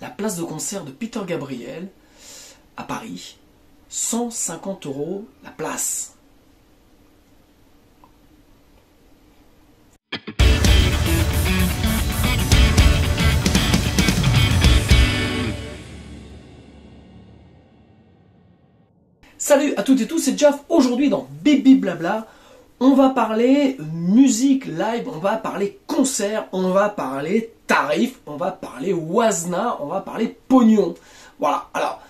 la place de concert de Peter Gabriel à Paris. 150 € la place. Salut à toutes et tous, c'est Jeff. Aujourd'hui dans Bibi Blabla, on va parler musique live, on va parler concert, on va parler tarifs, on va parler Wazna, on va parler pognon. Voilà, alors,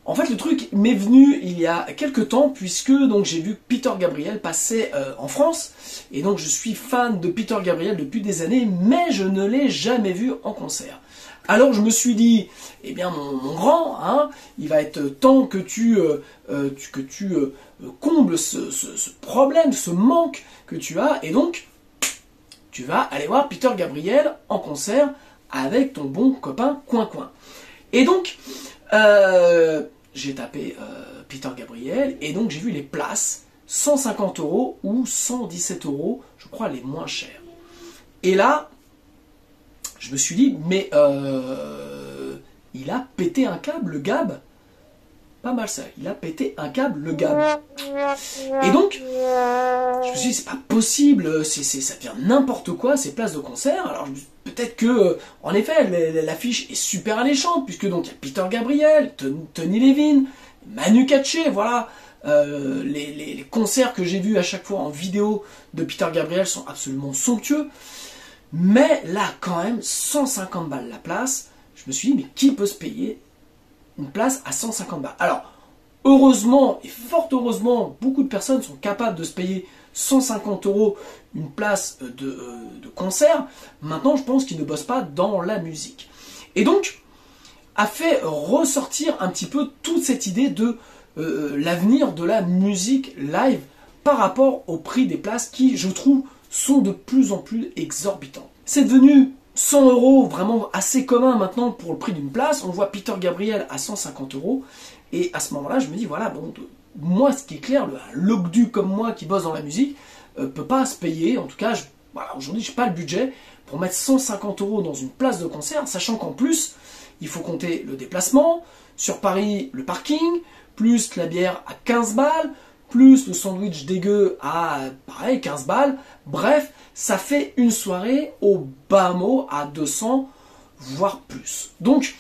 en fait le truc m'est venu il y a quelques temps puisque donc j'ai vu Peter Gabriel passer en France et donc je suis fan de Peter Gabriel depuis des années mais je ne l'ai jamais vu en concert. Alors je me suis dit, eh bien mon grand, hein, il va être temps que tu combles ce problème, ce manque que tu as, et donc tu vas aller voir Peter Gabriel en concert avec ton bon copain Coin. Et donc j'ai tapé Peter Gabriel, et donc j'ai vu les places, 150 € ou 117 €, je crois les moins chères. Et là, je me suis dit, mais il a pété un câble, le Gab. Pas mal ça, il a pété un câble, le Gab. Et donc, je me suis dit, c'est pas possible, ça devient n'importe quoi, ces places de concert. Alors, peut-être que, en effet, l'affiche est super alléchante, puisque donc il y a Peter Gabriel, Tony Levin, Manu Katché, voilà. Les concerts que j'ai vus à chaque fois en vidéo de Peter Gabriel sont absolument somptueux. Mais là, quand même, 150 balles la place, je me suis dit, mais qui peut se payer une place à 150 balles? Alors, heureusement, et fort heureusement, beaucoup de personnes sont capables de se payer 150 € une place de concert. Maintenant, je pense qu'ils ne bossent pas dans la musique. Et donc, a fait ressortir un petit peu toute cette idée de l'avenir de la musique live par rapport au prix des places qui, je trouve, sont de plus en plus exorbitants. C'est devenu 100 € vraiment assez commun maintenant pour le prix d'une place. On voit Peter Gabriel à 150 €. Et à ce moment-là, je me dis, voilà, bon, moi, ce qui est clair, le logdu comme moi qui bosse dans la musique, peut pas se payer. En tout cas, voilà, aujourd'hui, je n'ai pas le budget pour mettre 150 € dans une place de concert, sachant qu'en plus, il faut compter le déplacement, sur Paris, le parking, plus la bière à 15 balles, plus le sandwich dégueu à, pareil, 15 balles. Bref, ça fait une soirée au bas mot à 200, voire plus. Donc,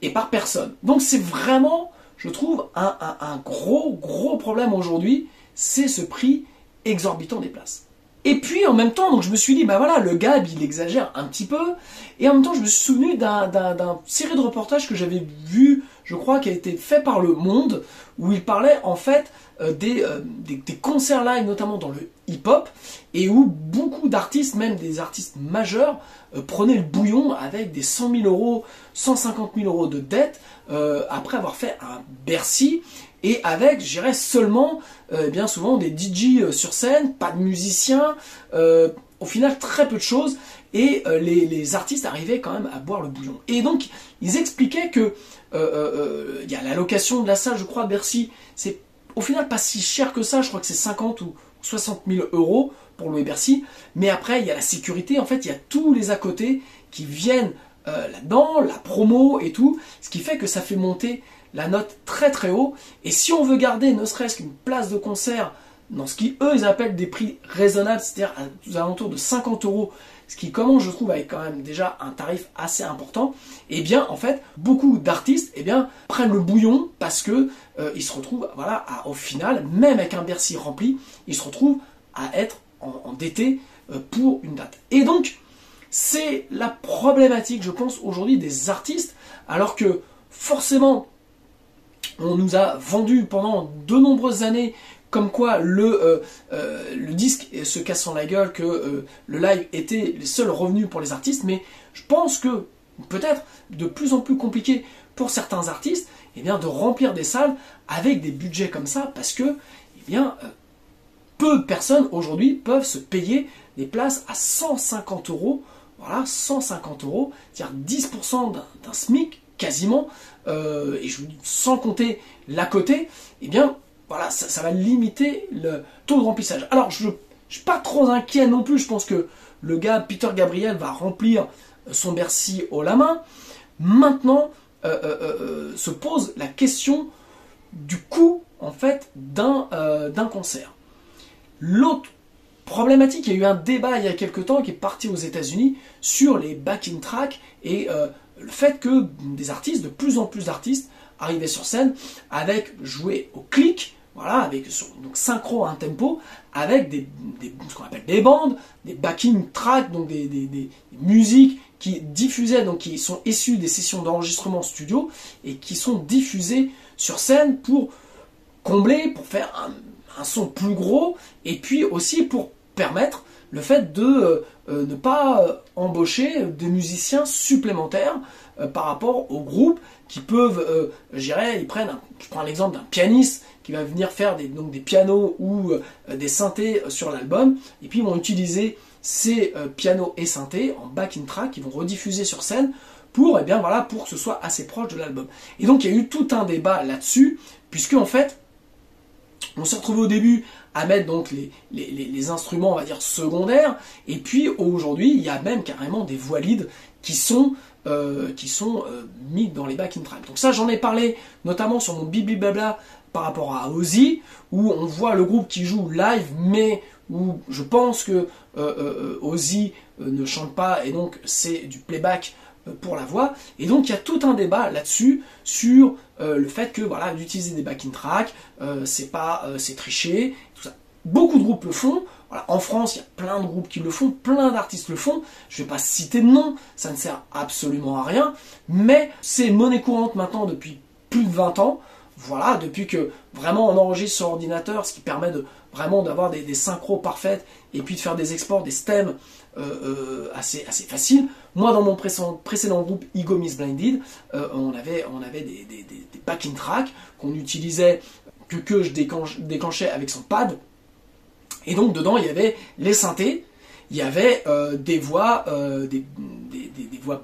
et par personne. Donc c'est vraiment, je trouve, un gros problème aujourd'hui, c'est ce prix exorbitant des places. Et puis en même temps, donc je me suis dit, bah voilà, le Gab, il exagère un petit peu. Et en même temps, je me suis souvenu d'un série de reportages que j'avais vu, je crois, qui a été fait par Le Monde, où il parlait en fait des concerts live, notamment dans le hip-hop, et où beaucoup d'artistes, même des artistes majeurs, prenaient le bouillon avec des 100 000 €, 150 000 € de dettes, après avoir fait un Bercy, et avec, je dirais, seulement, bien souvent, des DJ sur scène, pas de musiciens, au final, très peu de choses, et les artistes arrivaient quand même à boire le bouillon. Et donc, ils expliquaient que y a la location de la salle, je crois, à Bercy, c'est au final pas si cher que ça, je crois que c'est 50 ou 60 000 € pour louer Bercy, mais après, il y a la sécurité, en fait, il y a tous les à côté qui viennent là-dedans, la promo et tout, ce qui fait que ça fait monter la note très très haut, et si on veut garder ne serait-ce qu'une place de concert dans ce qui eux ils appellent des prix raisonnables, c'est-à-dire aux alentours de 50 €, ce qui commence je trouve avec quand même déjà un tarif assez important, et bien en fait beaucoup d'artistes prennent le bouillon parce que ils se retrouvent voilà au final, même avec un Bercy rempli, ils se retrouvent à être endettés pour une date. Et donc c'est la problématique je pense aujourd'hui des artistes, alors que forcément on nous a vendu pendant de nombreuses années comme quoi le disque se cassant la gueule, que le live était les seuls revenus pour les artistes, mais je pense que peut-être de plus en plus compliqué pour certains artistes de remplir des salles avec des budgets comme ça, parce que peu de personnes aujourd'hui peuvent se payer des places à 150 €, voilà, 150 €, c'est-à-dire 10% d'un SMIC quasiment, et sans compter l'à côté, voilà, ça va limiter le taux de remplissage. Alors, je ne suis pas trop inquiet non plus, je pense que le gars, Peter Gabriel, va remplir son Bercy haut la main. maintenant se pose la question du coût en fait d'un concert. L'autre problématique, il y a eu un débat il y a quelques temps qui est parti aux États-Unis sur les backing tracks et le fait que des artistes, de plus en plus d'artistes, arrivaient sur scène avec jouer au clic, voilà, avec donc synchro à un tempo, avec ce qu'on appelle des bandes, des backing tracks, donc des musiques qui diffusaient, donc qui sont issues des sessions d'enregistrement studio et qui sont diffusées sur scène pour combler, pour faire un son plus gros et puis aussi pour permettre le fait de ne pas embaucher des musiciens supplémentaires par rapport aux groupes qui peuvent, je prends l'exemple d'un pianiste qui va venir faire donc des pianos ou des synthés sur l'album, et puis ils vont utiliser ces pianos et synthés en backing track, qu'ils vont rediffuser sur scène pour, pour que ce soit assez proche de l'album. Et donc il y a eu tout un débat là-dessus, puisque en fait, on s'est retrouvé au début à mettre donc les instruments, on va dire, secondaires, et puis aujourd'hui, il y a même carrément des voix lead qui sont mis dans les backing tracks. Donc ça, j'en ai parlé notamment sur mon Bibliblabla par rapport à Ozzy, où on voit le groupe qui joue live, mais où je pense que Ozzy ne chante pas, et donc c'est du playback pour la voix. Et donc il y a tout un débat là-dessus sur le fait que voilà, d'utiliser des backing tracks, c'est tricher, tout ça. Beaucoup de groupes le font. Voilà, en France, il y a plein de groupes qui le font, plein d'artistes le font. Je ne vais pas citer de nom, ça ne sert absolument à rien, mais c'est monnaie courante maintenant depuis plus de 20 ans. Voilà, depuis que vraiment on enregistre sur ordinateur, ce qui permet vraiment d'avoir des synchros parfaites et puis de faire des exports, des stems assez faciles. Moi, dans mon précédent groupe Ego Miss Blinded, on avait des backing tracks qu'on utilisait, que je déclenchais avec son pad. Et donc dedans, il y avait les synthés, il y avait des voix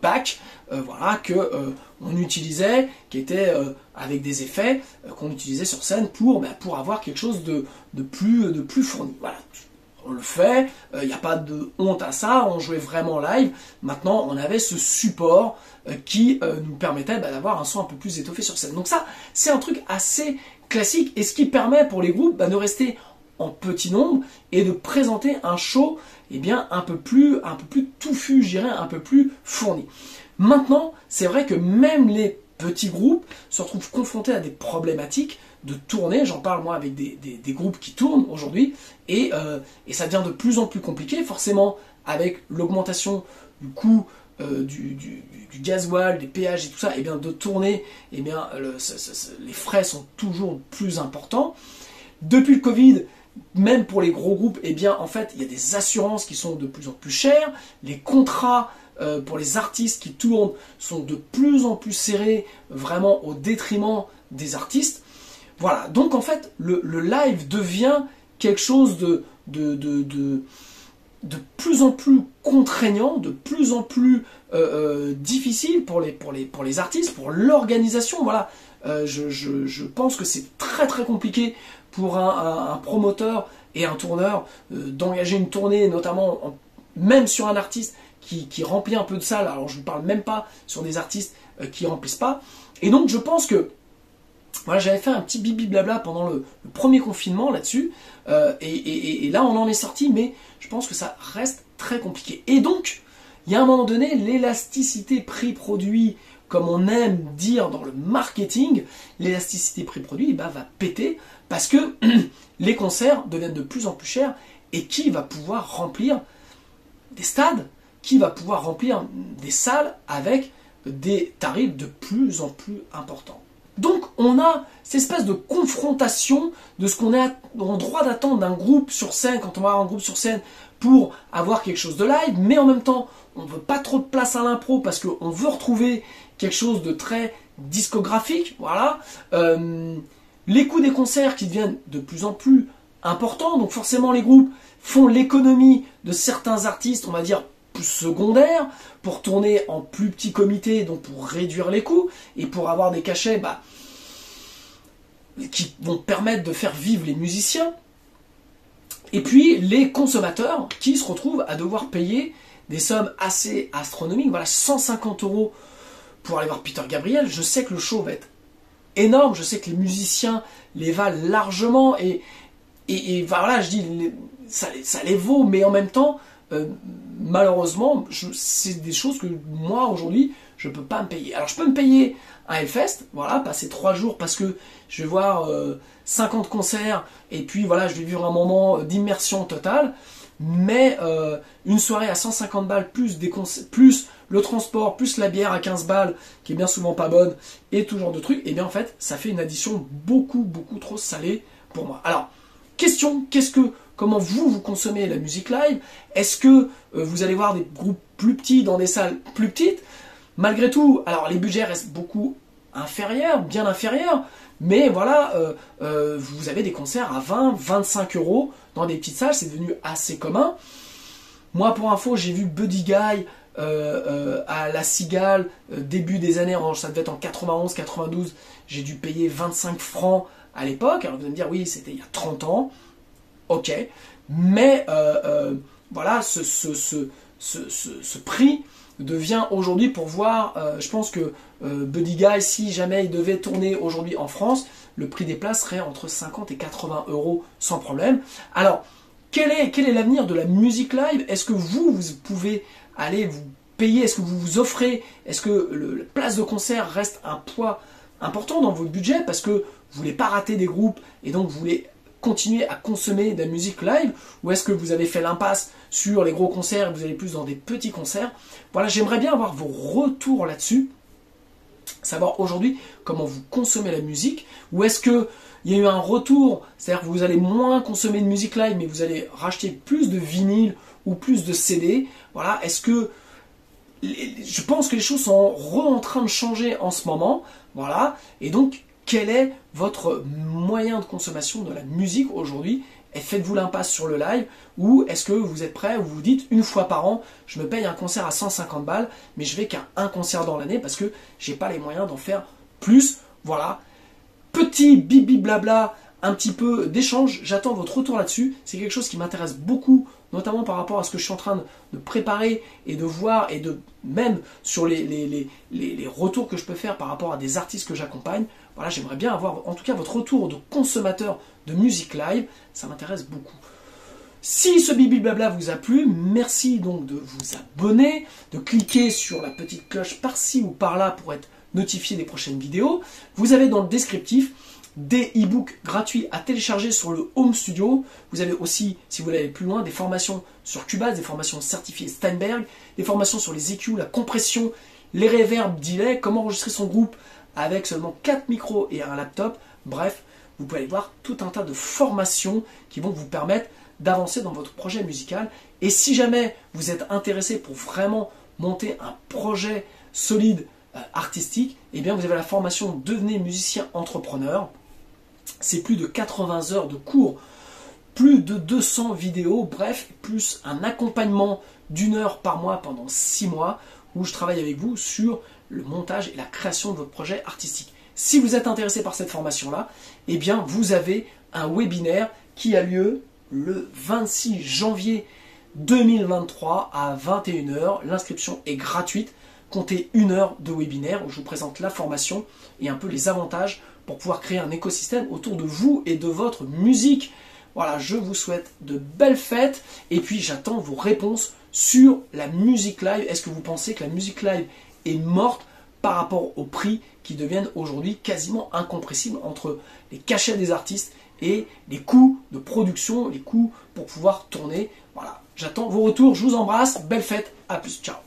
back, voilà, que on utilisait, qui étaient avec des effets qu'on utilisait sur scène pour avoir quelque chose de plus fourni. Voilà. On le fait, il n'y a pas de honte à ça, on jouait vraiment live. Maintenant, on avait ce support qui nous permettait d'avoir un son un peu plus étoffé sur scène. Donc ça, c'est un truc assez classique, et ce qui permet pour les groupes de rester en petit nombre et de présenter un show un peu plus touffu, je dirais, un peu plus fourni. Maintenant, c'est vrai que même les petits groupes se retrouvent confrontés à des problématiques de tournée. J'en parle moi avec des groupes qui tournent aujourd'hui, et ça devient de plus en plus compliqué, forcément avec l'augmentation du coût du gasoil, des péages et tout ça, de tourner, les frais sont toujours plus importants. Depuis le Covid, même pour les gros groupes, en fait, il y a des assurances qui sont de plus en plus chères, les contrats pour les artistes qui tournent sont de plus en plus serrés, vraiment au détriment des artistes. Voilà, donc en fait, le live devient quelque chose de plus en plus contraignant, de plus en plus difficile pour les artistes, pour l'organisation. Voilà, je pense que c'est très très compliqué pour un promoteur et un tourneur d'engager une tournée, notamment même sur un artiste qui remplit un peu de salle. Alors je ne parle même pas sur des artistes qui remplissent pas. Et donc je pense que voilà, j'avais fait un petit bibi blabla pendant le premier confinement là-dessus, et là on en est sorti, mais je pense que ça reste très compliqué. Et donc il y a un moment donné, l'élasticité prix-produit, comme on aime dire dans le marketing, l'élasticité prix-produit va péter, parce que les concerts deviennent de plus en plus chers, et qui va pouvoir remplir des stades, qui va pouvoir remplir des salles avec des tarifs de plus en plus importants. Donc on a cette espèce de confrontation de ce qu'on est en droit d'attendre d'un groupe sur scène, quand on va avoir un groupe sur scène pour avoir quelque chose de live, mais en même temps on ne veut pas trop de place à l'impro parce qu'on veut retrouver quelque chose de très discographique. Voilà. Les coûts des concerts qui deviennent de plus en plus importants, donc forcément les groupes font l'économie de certains artistes, on va dire plus secondaires, pour tourner en plus petit comité, donc pour réduire les coûts et pour avoir des cachets qui vont permettre de faire vivre les musiciens. Et puis les consommateurs qui se retrouvent à devoir payer des sommes assez astronomiques, voilà, 150 € pour aller voir Peter Gabriel. Je sais que le show va être énorme, je sais que les musiciens les valent largement, et voilà, je dis, ça les vaut, mais en même temps, malheureusement, c'est des choses que moi, aujourd'hui, je ne peux pas me payer. Alors, je peux me payer un Hellfest, voilà, passer 3 jours parce que je vais voir 50 concerts, et puis voilà, je vais vivre un moment d'immersion totale, mais une soirée à 150 balles, plus le transport, plus la bière à 15 balles, qui est bien souvent pas bonne, et tout genre de trucs, et bien en fait, ça fait une addition beaucoup trop salée pour moi. Alors, question, comment vous consommez la musique live? Est-ce que vous allez voir des groupes plus petits dans des salles plus petites? Malgré tout, alors les budgets restent beaucoup inférieurs, bien inférieurs, mais voilà, vous avez des concerts à 20, 25 euros dans des petites salles, c'est devenu assez commun. Moi, pour info, j'ai vu Buddy Guy à La Cigale, début des années, ça devait être en 91, 92, j'ai dû payer 25 francs à l'époque. Alors vous allez me dire, oui, c'était il y a 30 ans, ok, mais voilà, ce prix devient aujourd'hui, pour voir, je pense que Buddy Guy, si jamais il devait tourner aujourd'hui en France, le prix des places serait entre 50 et 80 euros sans problème. Alors, quel est l'avenir de la musique live? Est-ce que vous pouvez aller vous payer? Est-ce que vous vous offrez? Est-ce que la place de concert reste un poids important dans votre budget parce que vous voulez pas rater des groupes et donc vous voulez continuer à consommer de la musique live, ou est-ce que vous avez fait l'impasse sur les gros concerts et vous allez plus dans des petits concerts? Voilà, j'aimerais bien avoir vos retours là-dessus, savoir aujourd'hui comment vous consommez la musique, ou est-ce que il y a eu un retour, c'est-à-dire que vous allez moins consommer de musique live mais vous allez racheter plus de vinyle ou plus de CD. Voilà, est-ce que je pense que les choses sont en train de changer en ce moment, voilà, et donc quel est votre moyen de consommation de la musique aujourd'hui? Et faites-vous l'impasse sur le live, ou est-ce que vous êtes prêt, ou vous vous dites une fois par an, je me paye un concert à 150 balles, mais je vais qu'à un concert dans l'année parce que j'ai pas les moyens d'en faire plus. Voilà, petit bibi blabla, un petit peu d'échange, j'attends votre retour là-dessus, c'est quelque chose qui m'intéresse beaucoup, notamment par rapport à ce que je suis en train de préparer et de voir, et de même sur les retours que je peux faire par rapport à des artistes que j'accompagne. Voilà, j'aimerais bien avoir en tout cas votre retour de consommateur de musique live, ça m'intéresse beaucoup. Si ce bibi blabla vous a plu, merci donc de vous abonner, de cliquer sur la petite cloche par-ci ou par-là pour être notifié des prochaines vidéos. Vous avez dans le descriptif des e-books gratuits à télécharger sur le Home Studio. Vous avez aussi, si vous voulez aller plus loin, des formations sur Cubase, des formations certifiées Steinberg, des formations sur les EQ, la compression, les reverbs, delay, comment enregistrer son groupe avec seulement 4 micros et un laptop. Bref, vous pouvez aller voir tout un tas de formations qui vont vous permettre d'avancer dans votre projet musical. Et si jamais vous êtes intéressé pour vraiment monter un projet solide artistique, eh bien vous avez la formation Devenez musicien entrepreneur. C'est plus de 80 heures de cours, plus de 200 vidéos, bref, plus un accompagnement d'1 heure par mois pendant 6 mois où je travaille avec vous sur le montage et la création de votre projet artistique. Si vous êtes intéressé par cette formation-là, eh bien vous avez un webinaire qui a lieu le 26 janvier 2023 à 21 h. L'inscription est gratuite. Comptez 1 heure de webinaire où je vous présente la formation et un peu les avantages pour pouvoir créer un écosystème autour de vous et de votre musique. Voilà, je vous souhaite de belles fêtes et puis j'attends vos réponses sur la musique live. Est-ce que vous pensez que la musique live est morte par rapport aux prix qui deviennent aujourd'hui quasiment incompressibles entre les cachets des artistes et les coûts de production, les coûts pour pouvoir tourner? Voilà, j'attends vos retours, je vous embrasse, belle fête, à plus, ciao.